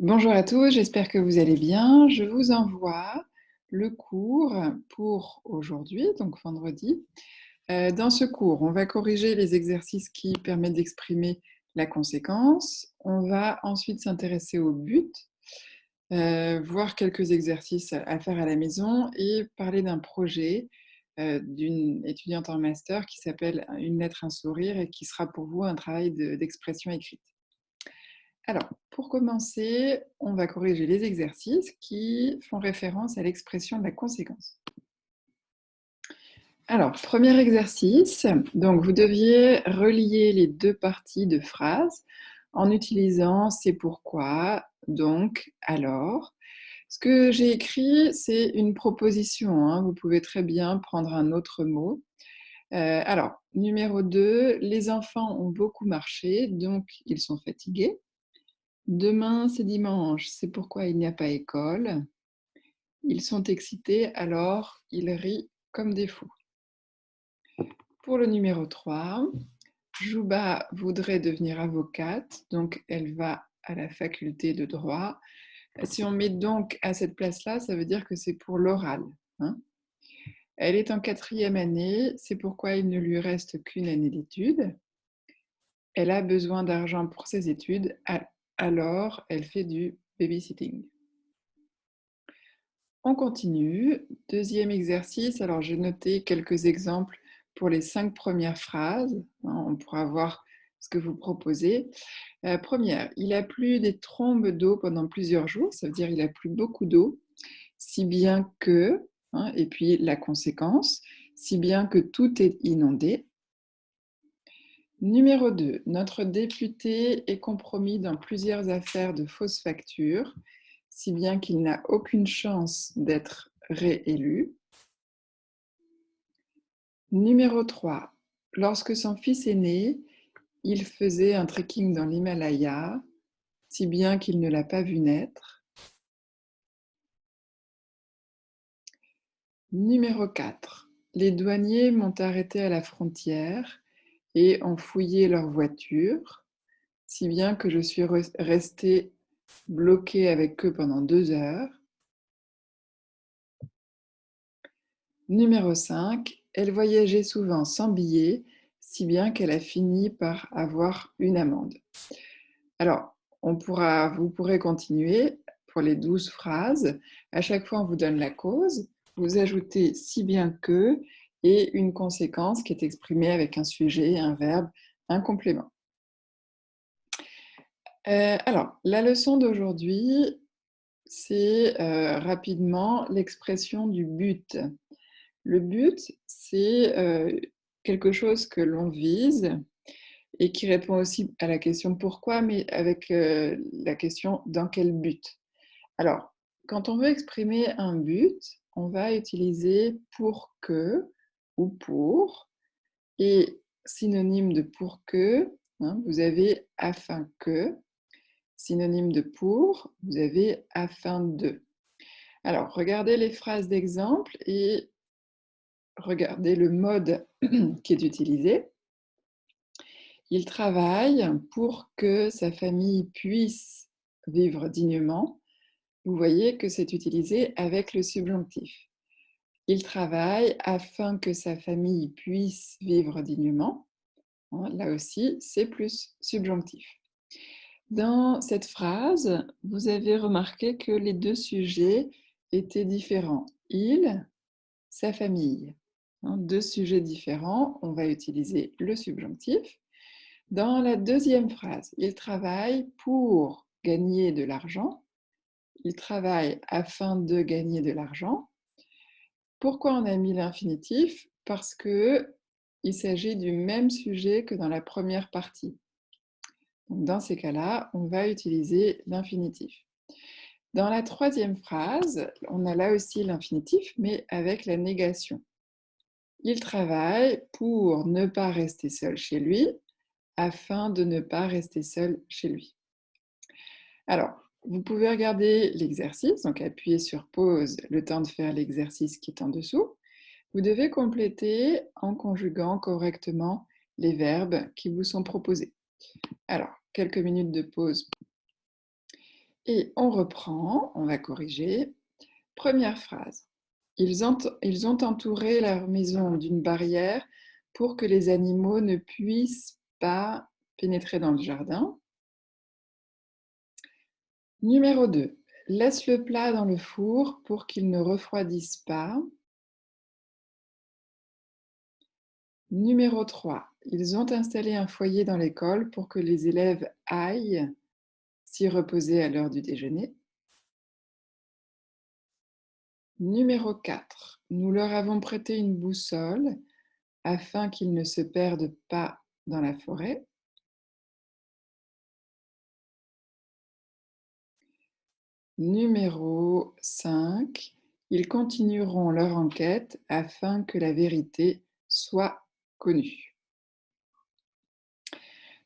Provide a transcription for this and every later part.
Bonjour à tous, j'espère que vous allez bien. Je vous envoie le cours pour aujourd'hui, donc vendredi. Dans ce cours, on va corriger les exercices qui permettent d'exprimer la conséquence. On va ensuite s'intéresser au but, voir quelques exercices à faire à la maison et parler d'un projet d'une étudiante en master qui s'appelle Une lettre, un sourire et qui sera pour vous un travail d'expression écrite. Alors, pour commencer, on va corriger les exercices qui font référence à l'expression de la conséquence. Alors, premier exercice, donc vous deviez relier les deux parties de phrase en utilisant c'est pourquoi, donc, alors. Ce que j'ai écrit, c'est une proposition, hein. Vous pouvez très bien prendre un autre mot. Alors, numéro 2, les enfants ont beaucoup marché, donc ils sont fatigués. Demain, c'est dimanche, c'est pourquoi il n'y a pas école. Ils sont excités, alors ils rient comme des fous. Pour le numéro 3, Jouba voudrait devenir avocate, donc elle va à la faculté de droit. Si on met donc à cette place-là, ça veut dire que c'est pour l'oral, hein. Elle est en 4e année, c'est pourquoi il ne lui reste qu'une année d'études. Elle a besoin d'argent pour ses études, alors elle fait du babysitting. On continue. Deuxième exercice. Alors, j'ai noté quelques exemples pour les 5 premières phrases. On pourra voir ce que vous proposez. Première, il a plu des trombes d'eau pendant plusieurs jours. Ça veut dire il a plu beaucoup d'eau, si bien que, et puis la conséquence, si bien que tout est inondé. Numéro 2, notre député est compromis dans plusieurs affaires de fausses factures, si bien qu'il n'a aucune chance d'être réélu. Numéro 3, lorsque son fils est né, il faisait un trekking dans l'Himalaya, si bien qu'il ne l'a pas vu naître. Numéro 4, les douaniers m'ont arrêté à la frontière et ont fouillé leur voiture, si bien que je suis restée bloquée avec eux pendant 2 heures. Numéro 5, elle voyageait souvent sans billet, si bien qu'elle a fini par avoir une amende. Alors, vous pourrez continuer pour les 12 phrases. À chaque fois, on vous donne la cause. Vous ajoutez si bien que et une conséquence qui est exprimée avec un sujet, un verbe, un complément. Alors, la leçon d'aujourd'hui, c'est rapidement l'expression du but. Le but, c'est quelque chose que l'on vise et qui répond aussi à la question pourquoi, mais avec la question dans quel but. Alors, quand on veut exprimer un but, on va utiliser pour que ou pour, et synonyme de pour que, vous avez afin que, synonyme de pour, vous avez afin de. Alors, regardez les phrases d'exemple et regardez le mode qui est utilisé. Il travaille pour que sa famille puisse vivre dignement. Vous voyez que c'est utilisé avec le subjonctif. Il travaille afin que sa famille puisse vivre dignement. Là aussi, c'est plus subjonctif. Dans cette phrase, vous avez remarqué que les deux sujets étaient différents. Il, sa famille. Deux sujets différents, on va utiliser le subjonctif. Dans la deuxième phrase, il travaille pour gagner de l'argent. Il travaille afin de gagner de l'argent. Pourquoi on a mis l'infinitif? Parce qu'il s'agit du même sujet que dans la première partie. Donc dans ces cas-là, on va utiliser l'infinitif. Dans la troisième phrase, on a là aussi l'infinitif, mais avec la négation. Il travaille pour ne pas rester seul chez lui, afin de ne pas rester seul chez lui. Alors, vous pouvez regarder l'exercice, donc appuyez sur pause le temps de faire l'exercice qui est en dessous. Vous devez compléter en conjuguant correctement les verbes qui vous sont proposés. Alors, quelques minutes de pause. Et on reprend, on va corriger. Première phrase. Ils ont entouré leur maison d'une barrière pour que les animaux ne puissent pas pénétrer dans le jardin. Numéro 2. Laisse le plat dans le four pour qu'il ne refroidisse pas. Numéro 3. Ils ont installé un foyer dans l'école pour que les élèves aillent s'y reposer à l'heure du déjeuner. Numéro 4. Nous leur avons prêté une boussole afin qu'ils ne se perdent pas dans la forêt. Numéro 5. Ils continueront leur enquête afin que la vérité soit connue.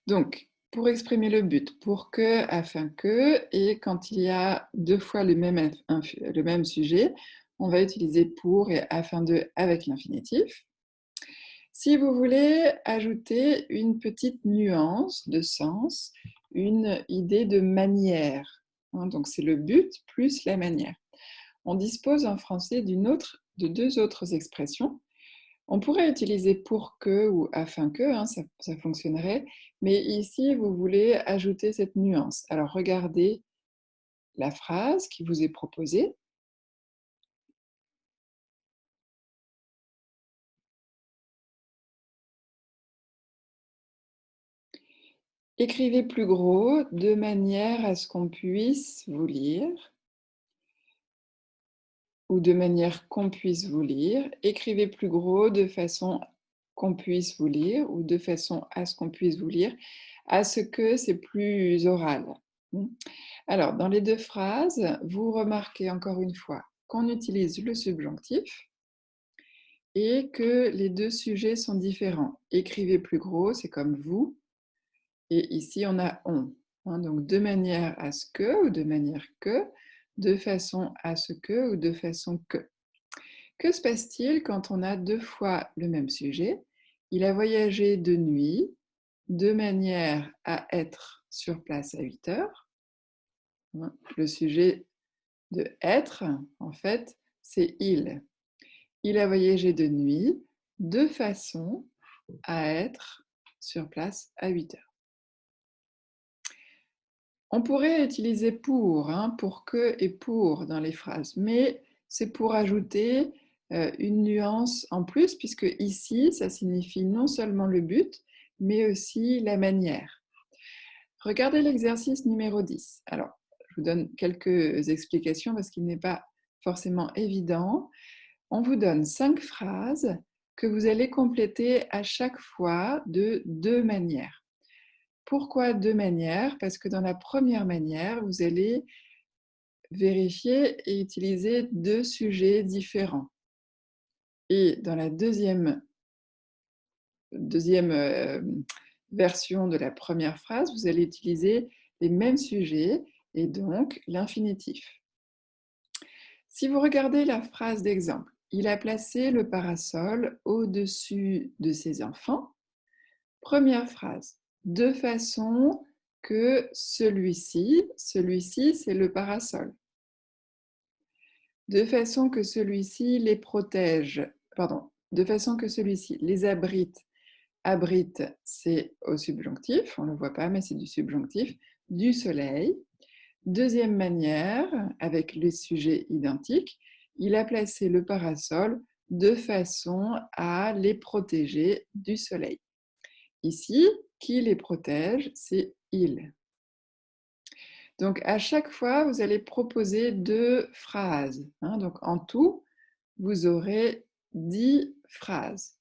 Donc, pour exprimer le but, pour que, afin que, et quand il y a deux fois le même sujet, on va utiliser pour et afin de avec l'infinitif. Si vous voulez ajouter une petite nuance de sens, une idée de manière, donc c'est le but plus la manière. On dispose en français de deux autres expressions. On pourrait utiliser pour que ou afin que, ça fonctionnerait, mais ici vous voulez ajouter cette nuance. Alors regardez la phrase qui vous est proposée. Écrivez plus gros de manière à ce qu'on puisse vous lire. Ou de manière qu'on puisse vous lire. Écrivez plus gros de façon qu'on puisse vous lire ou de façon à ce qu'on puisse vous lire, à ce que c'est plus oral. Alors, dans les deux phrases, vous remarquez encore une fois qu'on utilise le subjonctif et que les deux sujets sont différents. Écrivez plus gros, c'est comme vous, et ici on a on. Donc, de manière à ce que ou de manière que, de façon à ce que ou de façon que. Que se passe-t-il quand on a deux fois le même sujet? Il a voyagé de nuit de manière à être sur place à 8 heures. Le sujet de être, en fait, c'est il. Il a voyagé de nuit de façon à être sur place à 8 heures. On pourrait utiliser pour que et pour dans les phrases, mais c'est pour ajouter une nuance en plus, puisque ici, ça signifie non seulement le but, mais aussi la manière. Regardez l'exercice numéro 10. Alors, je vous donne quelques explications parce qu'il n'est pas forcément évident. On vous donne 5 phrases que vous allez compléter à chaque fois de deux manières. Pourquoi deux manières? Parce que dans la première manière, vous allez vérifier et utiliser deux sujets différents. Et dans la deuxième version de la première phrase, vous allez utiliser les mêmes sujets et donc l'infinitif. Si vous regardez la phrase d'exemple, il a placé le parasol au-dessus de ses enfants. Première phrase, de façon que celui-ci, c'est le parasol. De façon que celui-ci les protège, de façon que celui-ci les abrite. Abrite, c'est au subjonctif, on ne le voit pas, mais c'est du subjonctif, du soleil. Deuxième manière, avec les sujets identiques, il a placé le parasol de façon à les protéger du soleil. Ici, qui les protège, c'est il. Donc, à chaque fois, vous allez proposer deux phrases. Donc, en tout, vous aurez 10 phrases.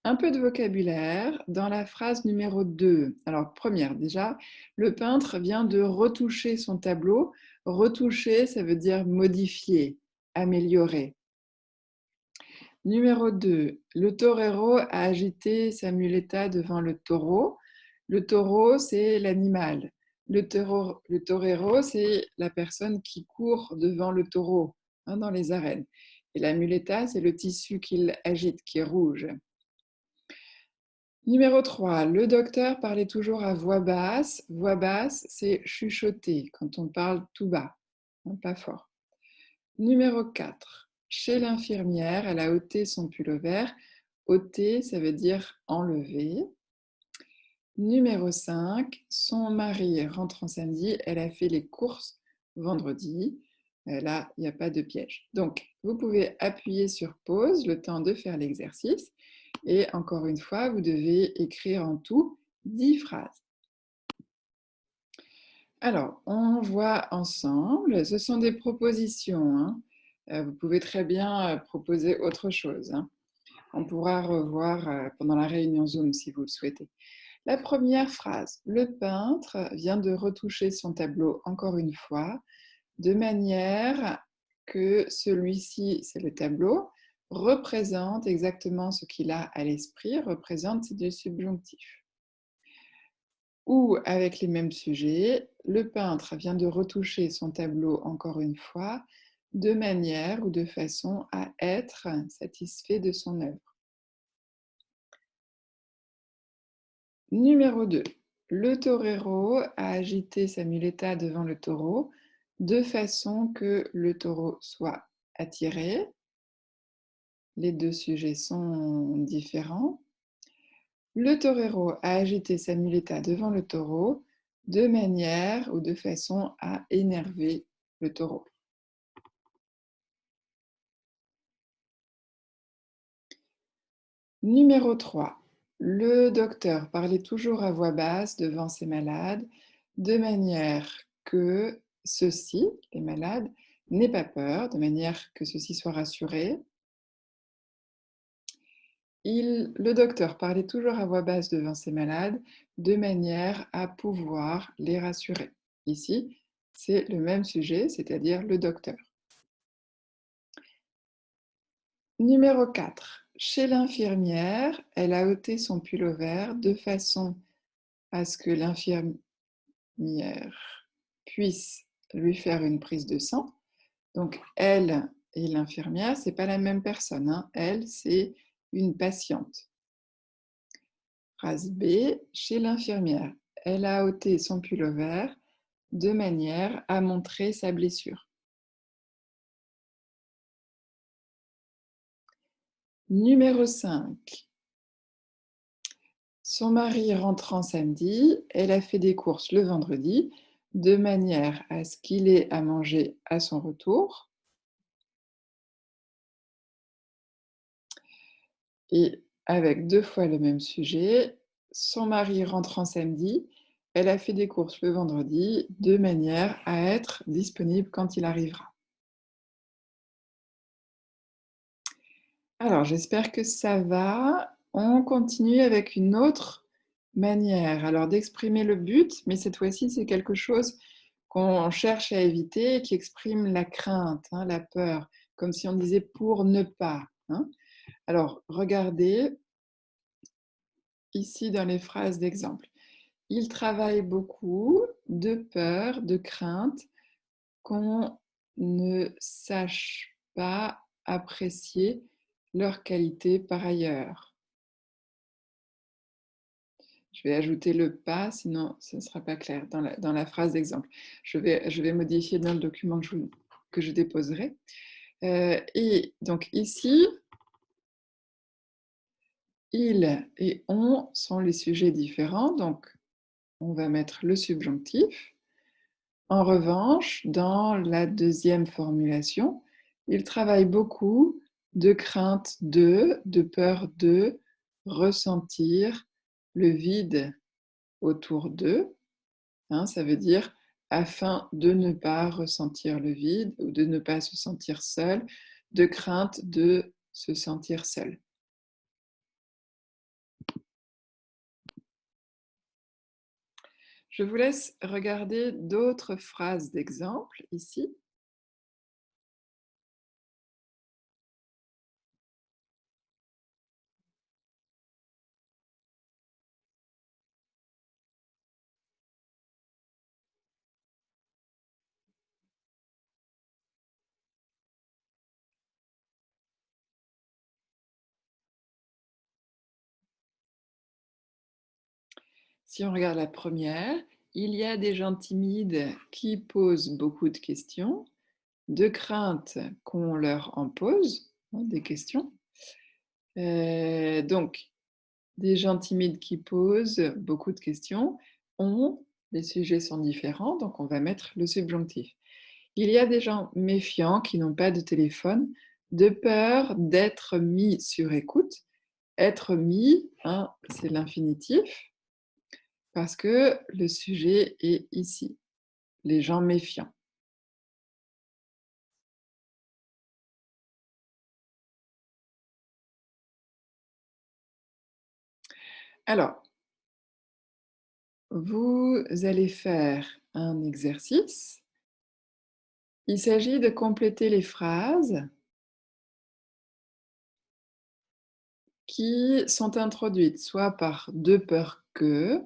Un peu de vocabulaire dans la phrase numéro 2. Alors, première, déjà, le peintre vient de retoucher son tableau. Retoucher, ça veut dire modifier, améliorer. Numéro 2, le torero a agité sa muleta devant le taureau. Le taureau, c'est l'animal. Le torero, c'est la personne qui court devant le taureau dans les arènes. Et la muleta, c'est le tissu qu'il agite, qui est rouge. Numéro 3, le docteur parlait toujours à voix basse. Voix basse, c'est chuchoter quand on parle tout bas, hein, pas fort. Numéro 4, chez l'infirmière, elle a ôté son pull-over. Ôter, ça veut dire enlever. Numéro 5, son mari rentre en samedi, elle a fait les courses vendredi. Là, il n'y a pas de piège. Donc, vous pouvez appuyer sur pause le temps de faire l'exercice. Et encore une fois, vous devez écrire en tout 10 phrases. Alors, on voit ensemble, ce sont des propositions, hein. Vous pouvez très bien proposer autre chose, hein. On pourra revoir pendant la réunion Zoom si vous le souhaitez. La première phrase, le peintre vient de retoucher son tableau encore une fois, de manière que celui-ci, c'est le tableau, représente exactement ce qu'il a à l'esprit, représente, c'est du subjonctif. Ou avec les mêmes sujets, le peintre vient de retoucher son tableau encore une fois, de manière ou de façon à être satisfait de son œuvre. Numéro 2. Le torero a agité sa muleta devant le taureau de façon que le taureau soit attiré. Les deux sujets sont différents. Le torero a agité sa muleta devant le taureau de manière ou de façon à énerver le taureau. Numéro 3. Le docteur parlait toujours à voix basse devant ses malades, de manière que ceux-ci, les malades, n'aient pas peur, de manière que ceux-ci soient rassurés. Le docteur parlait toujours à voix basse devant ses malades, de manière à pouvoir les rassurer. Ici, c'est le même sujet, c'est-à-dire le docteur. Numéro 4. Chez l'infirmière, elle a ôté son pull-over de façon à ce que l'infirmière puisse lui faire une prise de sang. Donc, elle et l'infirmière, ce n'est pas la même personne, hein. Elle, c'est une patiente. Phrase B, chez l'infirmière, elle a ôté son pull-over de manière à montrer sa blessure. Numéro 5. Son mari rentrant samedi, elle a fait des courses le vendredi, de manière à ce qu'il ait à manger à son retour. Et avec 2 fois le même sujet, son mari rentrant samedi, elle a fait des courses le vendredi, de manière à être disponible quand il arrivera. Alors, j'espère que ça va. On continue avec une autre manière, alors d'exprimer le but, mais cette fois-ci, c'est quelque chose qu'on cherche à éviter et qui exprime la crainte, hein, la peur, comme si on disait pour ne pas, hein. Alors, regardez ici dans les phrases d'exemple. Il travaille beaucoup de peur, de crainte qu'on ne sache pas apprécier leur qualité par ailleurs. Je vais ajouter le pas, sinon ce ne sera pas clair dans la phrase d'exemple. Je vais modifier dans le document que je déposerai. Et donc ici, il et on sont les sujets différents, donc on va mettre le subjonctif. En revanche, dans la deuxième formulation, il travaille beaucoup de crainte de peur de ressentir le vide autour d'eux, hein, ça veut dire afin de ne pas ressentir le vide ou de ne pas se sentir seul, de crainte de se sentir seul. Je vous laisse regarder d'autres phrases d'exemple ici. Si on regarde la première, il y a des gens timides qui posent beaucoup de questions, de crainte qu'on leur en pose, hein, des questions. Donc, des gens timides qui posent beaucoup de questions ont, les sujets sont différents, donc on va mettre le subjonctif. Il y a des gens méfiants qui n'ont pas de téléphone, de peur d'être mis sur écoute. Être mis, hein, c'est l'infinitif, parce que le sujet est ici, les gens méfiants. Alors, vous allez faire un exercice. Il s'agit de compléter les phrases qui sont introduites soit par de peur que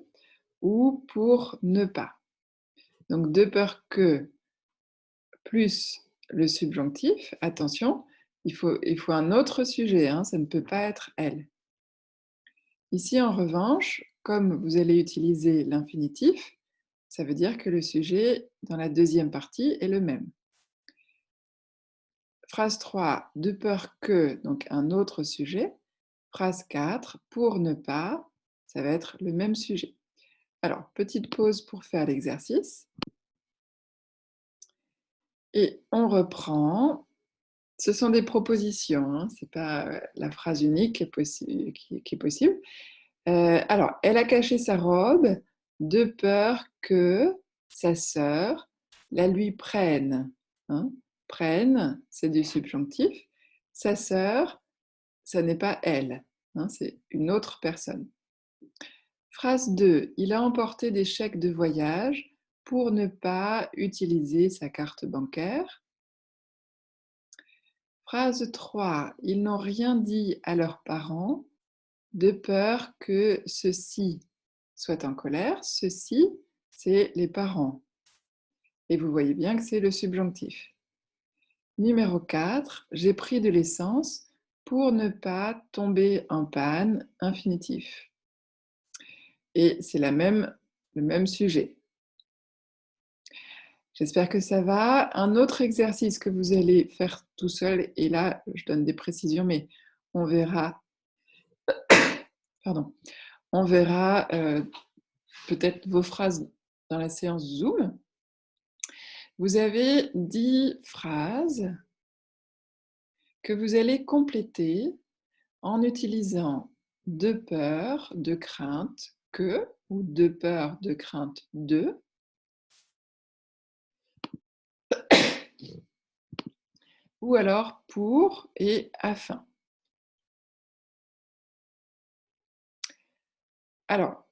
ou pour ne pas. Donc de peur que plus le subjonctif, attention, il faut un autre sujet, hein, ça ne peut pas être elle. Ici, en revanche, comme vous allez utiliser l'infinitif, ça veut dire que le sujet dans la deuxième partie est le même. Phrase 3, de peur que, donc un autre sujet. Phrase 4, pour ne pas, ça va être le même sujet. Alors, petite pause pour faire l'exercice. Et on reprend. Ce sont des propositions, hein, ce n'est pas la phrase unique qui est possible. Alors, elle a caché sa robe de peur que sa sœur la lui prenne. Hein. Prenne, c'est du subjonctif. Sa sœur, ça n'est pas elle, hein, c'est une autre personne. Phrase 2. Il a emporté des chèques de voyage pour ne pas utiliser sa carte bancaire. Phrase 3. Ils n'ont rien dit à leurs parents de peur que ceux-ci soient en colère. Ceux-ci, c'est les parents. Et vous voyez bien que c'est le subjonctif. Numéro 4. J'ai pris de l'essence pour ne pas tomber en panne. Infinitif. Et c'est le même sujet. J'espère que ça va. Un autre exercice que vous allez faire tout seul, et là, je donne des précisions, mais on verra, pardon, on verra peut-être vos phrases dans la séance Zoom. Vous avez 10 phrases que vous allez compléter en utilisant de peur, de crainte, que, ou de peur, de crainte, de, ou alors pour et afin. Alors,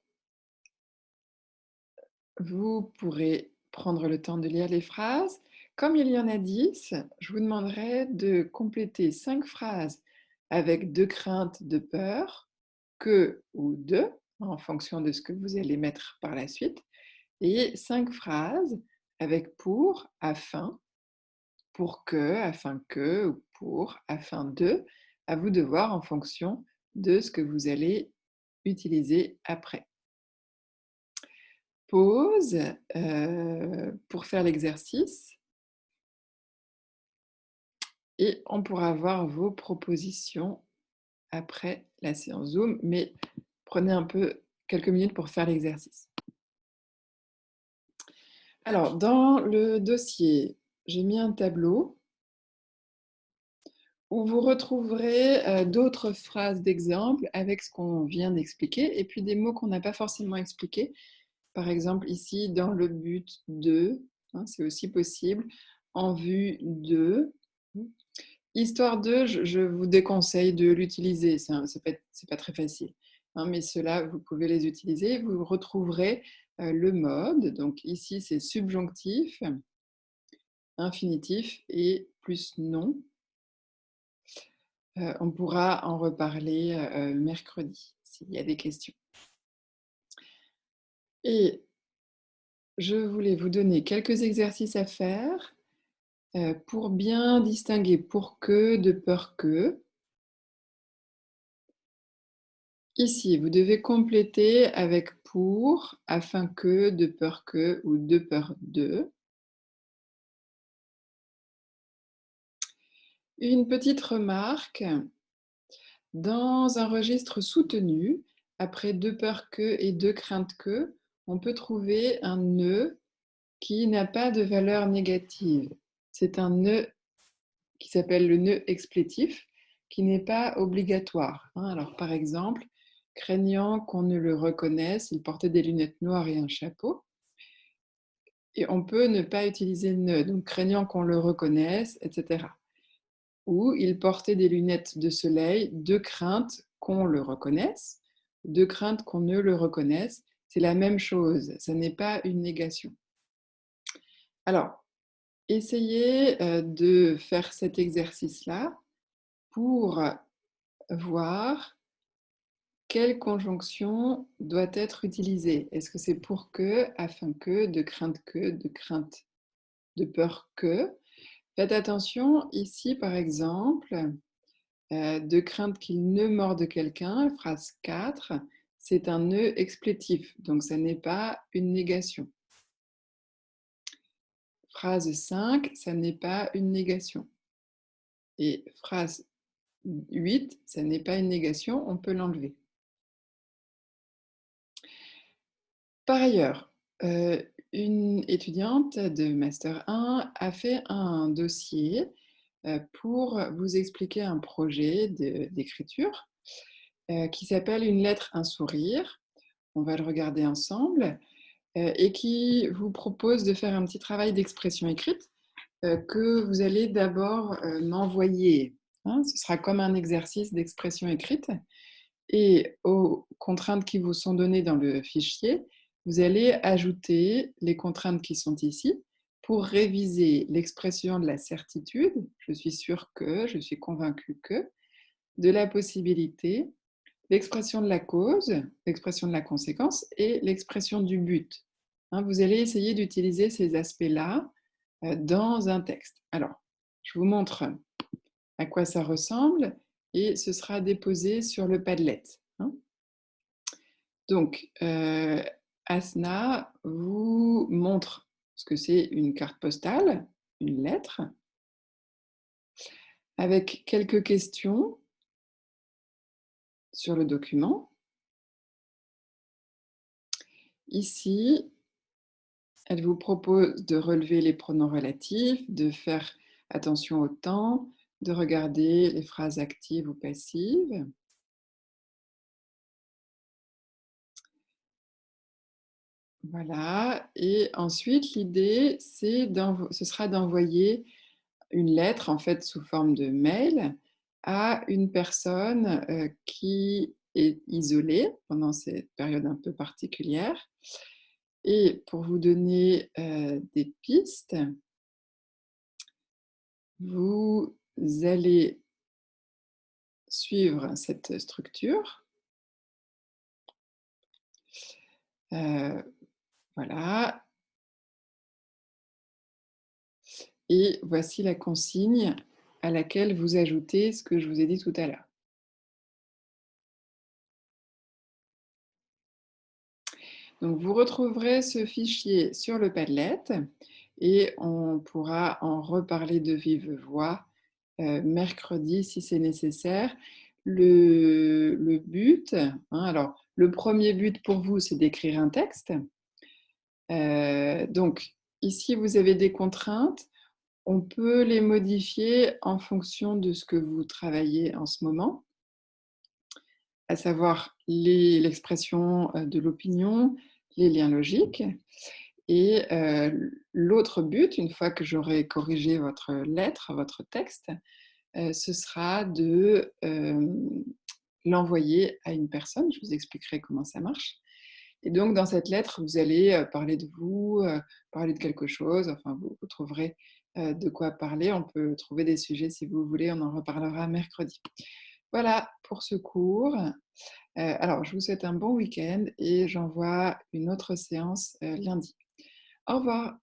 vous pourrez prendre le temps de lire les phrases. Comme il y en a 10, je vous demanderai de compléter 5 phrases avec de crainte, de peur, que ou de, en fonction de ce que vous allez mettre par la suite, et 5 phrases avec pour, afin, pour que, afin que, ou pour, afin de, à vous de voir en fonction de ce que vous allez utiliser après. Pause pour faire l'exercice et on pourra voir vos propositions après la séance Zoom, mais prenez un peu quelques minutes pour faire l'exercice. Alors, dans le dossier, j'ai mis un tableau où vous retrouverez d'autres phrases d'exemple avec ce qu'on vient d'expliquer et puis des mots qu'on n'a pas forcément expliqués. Par exemple, ici, dans le but de, hein, c'est aussi possible, en vue de. Histoire de, je vous déconseille de l'utiliser, c'est pas très facile. Hein, mais ceux-là, vous pouvez les utiliser. Vous retrouverez le mode. Donc ici, c'est subjonctif, infinitif et plus non. On pourra en reparler mercredi, s'il y a des questions. Et je voulais vous donner quelques exercices à faire pour bien distinguer pour que de peur que. Ici, vous devez compléter avec pour, afin que, de peur que ou de peur de. Une petite remarque, dans un registre soutenu, après de peur que et de crainte que, on peut trouver un nœud qui n'a pas de valeur négative. C'est un nœud qui s'appelle le nœud explétif, qui n'est pas obligatoire. Alors par exemple, craignant qu'on ne le reconnaisse, il portait des lunettes noires et un chapeau. Et on peut ne pas utiliser le nœud, donc craignant qu'on le reconnaisse, etc. Ou il portait des lunettes de soleil de crainte qu'on le reconnaisse, de crainte qu'on ne le reconnaisse. C'est la même chose, ça n'est pas une négation. Alors, essayez de faire cet exercice-là pour voir quelle conjonction doit être utilisée. Est-ce que c'est pour que, afin que, de crainte que, de crainte, de peur que? Faites attention, ici par exemple, de crainte qu'il ne morde quelqu'un, phrase 4, c'est un nœud explétif, donc ça n'est pas une négation. Phrase 5, ça n'est pas une négation. Et phrase 8, ça n'est pas une négation, on peut l'enlever. Par ailleurs, une étudiante de Master 1 a fait un dossier pour vous expliquer un projet d'écriture qui s'appelle Une lettre, un sourire. On va le regarder ensemble et qui vous propose de faire un petit travail d'expression écrite que vous allez d'abord m'envoyer. Ce sera comme un exercice d'expression écrite. Et aux contraintes qui vous sont données dans le fichier, vous allez ajouter les contraintes qui sont ici pour réviser l'expression de la certitude, je suis sûre que, je suis convaincue que, de la possibilité, l'expression de la cause, l'expression de la conséquence et l'expression du but. Vous allez essayer d'utiliser ces aspects-là dans un texte. Alors, je vous montre à quoi ça ressemble et ce sera déposé sur le Padlet. Donc, Asna vous montre ce que c'est une carte postale, une lettre, avec quelques questions sur le document. Ici, elle vous propose de relever les pronoms relatifs, de faire attention au temps, de regarder les phrases actives ou passives. Voilà, et ensuite l'idée, ce sera d'envoyer une lettre, en fait, sous forme de mail, à une personne qui est isolée pendant cette période un peu particulière. Et pour vous donner des pistes, vous allez suivre cette structure. Voilà. Et voici la consigne à laquelle vous ajoutez ce que je vous ai dit tout à l'heure. Donc, vous retrouverez ce fichier sur le Padlet et on pourra en reparler de vive voix mercredi si c'est nécessaire. Le but, alors le premier but pour vous, c'est d'écrire un texte. Donc, ici, vous avez des contraintes. On peut les modifier en fonction de ce que vous travaillez en ce moment, à savoir l'expression de l'opinion, les liens logiques. Et l'autre but, une fois que j'aurai corrigé votre lettre, votre texte, ce sera de l'envoyer à une personne. Je vous expliquerai comment ça marche. Et donc, dans cette lettre, vous allez parler de vous, parler de quelque chose. Enfin, vous trouverez de quoi parler. On peut trouver des sujets si vous voulez. On en reparlera mercredi. Voilà pour ce cours. Alors, je vous souhaite un bon week-end et j'envoie une autre séance lundi. Au revoir.